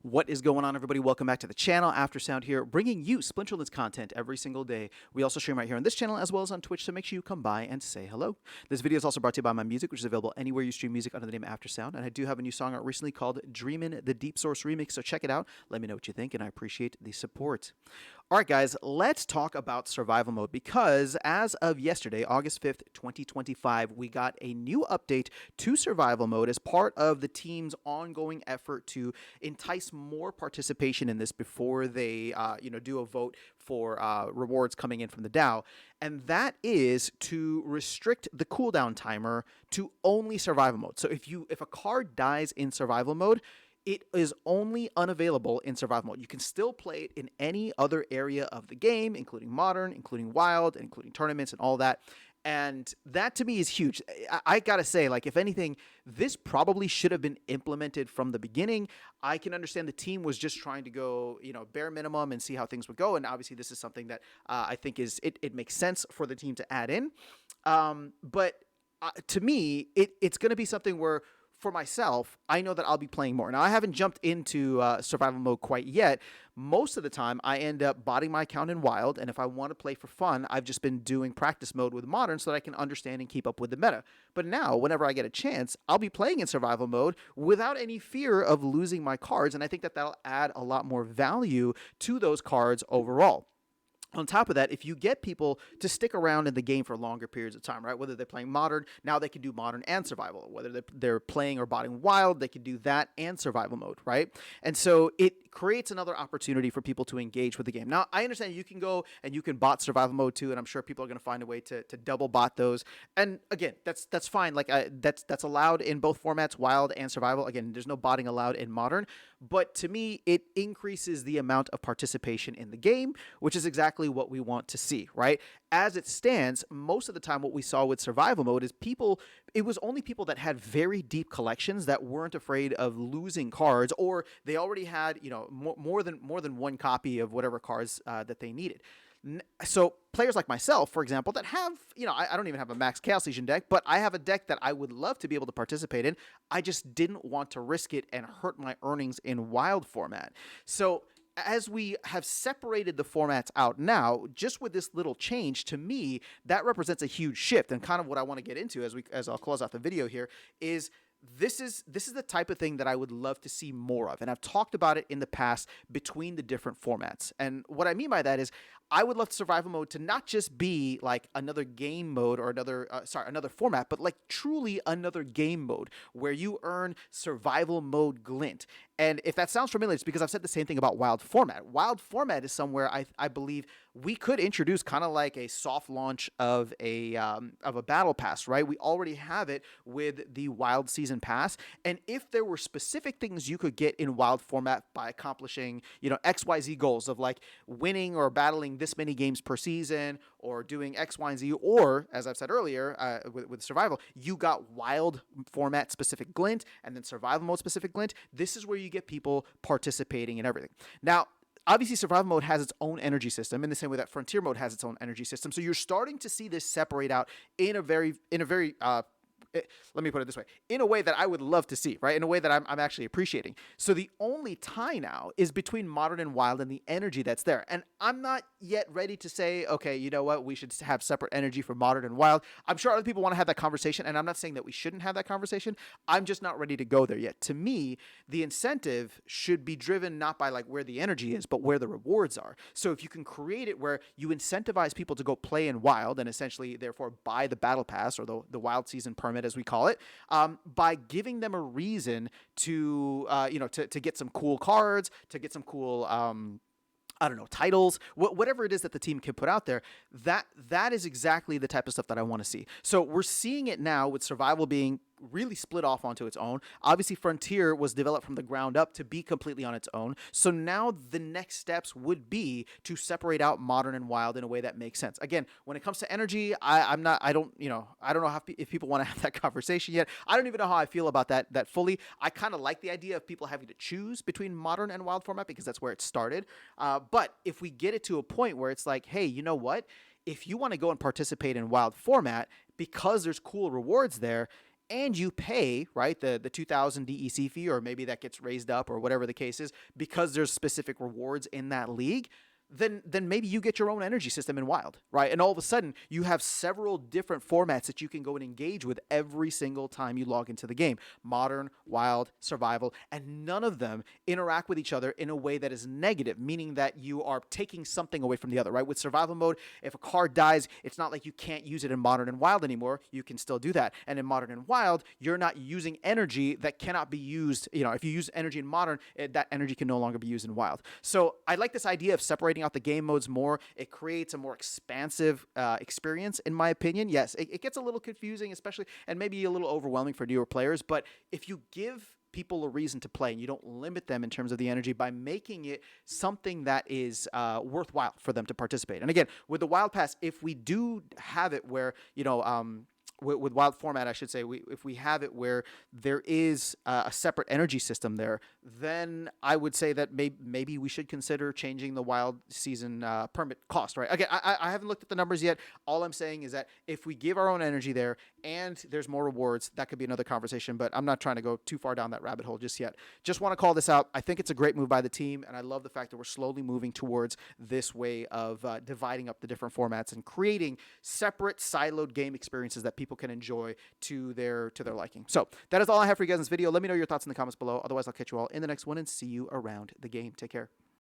What is going on, everybody? Welcome back to the channel. Aftersound here, bringing you Splinterlands content every single day. We also stream right here on this channel as well as on Twitch, so make sure you come by and say hello. This video is also brought to you by my music, which is available anywhere you stream music under the name Aftersound. And I do have a new song out recently called Dreamin' the Deep Source Remix, so check it out. Let me know what you think, and I appreciate the support. All right, guys, let's talk about survival mode because as of yesterday, August 5th, 2025, we got a new update to survival mode as part of the team's ongoing effort to entice more participation in this before they, do a vote for rewards coming in from the DAO. And that is to restrict the cooldown timer to only survival mode. So if a card dies in survival mode, it is only unavailable in survival mode. You can still play it in any other area of the game, including modern, including wild, including tournaments and all that. And that to me is huge. I gotta say, like, if anything, this probably should have been implemented from the beginning. I can understand the team was just trying to go, bare minimum and see how things would go. And obviously this is something that I think it makes sense for the team to add in. But to me, it's going to be something where, for myself, I know that I'll be playing more. Now, I haven't jumped into survival mode quite yet. Most of the time, I end up botting my account in wild, and if I want to play for fun, I've just been doing practice mode with modern so that I can understand and keep up with the meta. But now, whenever I get a chance, I'll be playing in survival mode without any fear of losing my cards, and I think that that'll add a lot more value to those cards overall. On top of that, if you get people to stick around in the game for longer periods of time, right? Whether they're playing modern, now they can do modern and survival. Whether they're playing or botting wild, they can do that and survival mode, right? And so it creates another opportunity for people to engage with the game. Now, I understand you can go and you can bot survival mode too, and I'm sure people are going to find a way to double bot those. And again, that's fine. Like that's allowed in both formats, wild and survival. Again, there's no botting allowed in modern, but to me, it increases the amount of participation in the game, which is exactly what we want to see, right? As it stands, most of the time what we saw with survival mode is it was only people that had very deep collections that weren't afraid of losing cards, or they already had, more than one copy of whatever cards that they needed. So players like myself, for example, that have, I don't even have a max Chaos Legion deck, but I have a deck that I would love to be able to participate in. I just didn't want to risk it and hurt my earnings in wild format. So as we have separated the formats out now, just with this little change, to me, that represents a huge shift. And kind of what I want to get into as I'll close out the video here is this is the type of thing that I would love to see more of. And I've talked about it in the past between the different formats. And what I mean by that is I would love survival mode to not just be like another game mode or another format, but like truly another game mode where you earn survival mode glint. And if that sounds familiar, it's because I've said the same thing about wild format. Wild format is somewhere I believe we could introduce kind of like a soft launch of a battle pass, right? We already have it with the wild season pass. And if there were specific things you could get in wild format by accomplishing, XYZ goals of like winning or battling this many games per season or doing X, Y, and Z, or as I've said earlier, with survival, you got wild format specific glint and then survival mode specific glint. This is where you get people participating in everything. Now, obviously, survival mode has its own energy system in the same way that frontier mode has its own energy system. So you're starting to see this separate out in a very let me put it this way, in a way that I would love to see, right? In a way that I'm actually appreciating. So the only tie now is between modern and wild and the energy that's there. And I'm not yet ready to say, okay, you know what, we should have separate energy for modern and wild. I'm sure other people want to have that conversation, and I'm not saying that we shouldn't have that conversation. I'm just not ready to go there yet. To me, the incentive should be driven not by like where the energy is, but where the rewards are. So if you can create it where you incentivize people to go play in wild and essentially therefore buy the battle pass or the wild season permit, as we call it, by giving them a reason to get some cool cards, to get some cool titles, whatever it is that the team can put out there, that is exactly the type of stuff that I want to see. So we're seeing it now with survival being really split off onto its own. Obviously, Frontier was developed from the ground up to be completely on its own. So now the next steps would be to separate out modern and wild in a way that makes sense. Again, when it comes to energy, I don't know if people want to have that conversation yet. I don't even know how I feel about that fully. I kind of like the idea of people having to choose between modern and wild format because that's where it started. But if we get it to a point where it's like, hey, you know what? If you want to go and participate in wild format because there's cool rewards there, and you pay, right, the 2,000 DEC fee, or maybe that gets raised up or whatever the case is, because there's specific rewards in that league, then maybe you get your own energy system in Wild, right? And all of a sudden, you have several different formats that you can go and engage with every single time you log into the game. Modern, Wild, Survival, and none of them interact with each other in a way that is negative, meaning that you are taking something away from the other, right? With Survival mode, if a card dies, it's not like you can't use it in Modern and Wild anymore. You can still do that. And in Modern and Wild, you're not using energy that cannot be used. You know, if you use energy in Modern, that energy can no longer be used in Wild. So I like this idea of separating out the game modes more. It creates a more expansive experience, in my opinion. Yes, it gets a little confusing, especially, and maybe a little overwhelming for newer players, but if you give people a reason to play and you don't limit them in terms of the energy by making it something that is worthwhile for them to participate. And again, with the Wild Pass, if we do have it where, you know, with Wild format, I should say, if we have it where there is a separate energy system there, then I would say that maybe we should consider changing the Wild season permit cost, right? Again, I haven't looked at the numbers yet. All I'm saying is that if we give our own energy there and there's more rewards, that could be another conversation, but I'm not trying to go too far down that rabbit hole just yet. Just want to call this out. I think it's a great move by the team, and I love the fact that we're slowly moving towards this way of dividing up the different formats and creating separate siloed game experiences that people can enjoy to their liking. So that is all I have for you guys in this video. Let me know your thoughts in the comments below. Otherwise, I'll catch you all in the next one and see you around the game. Take care.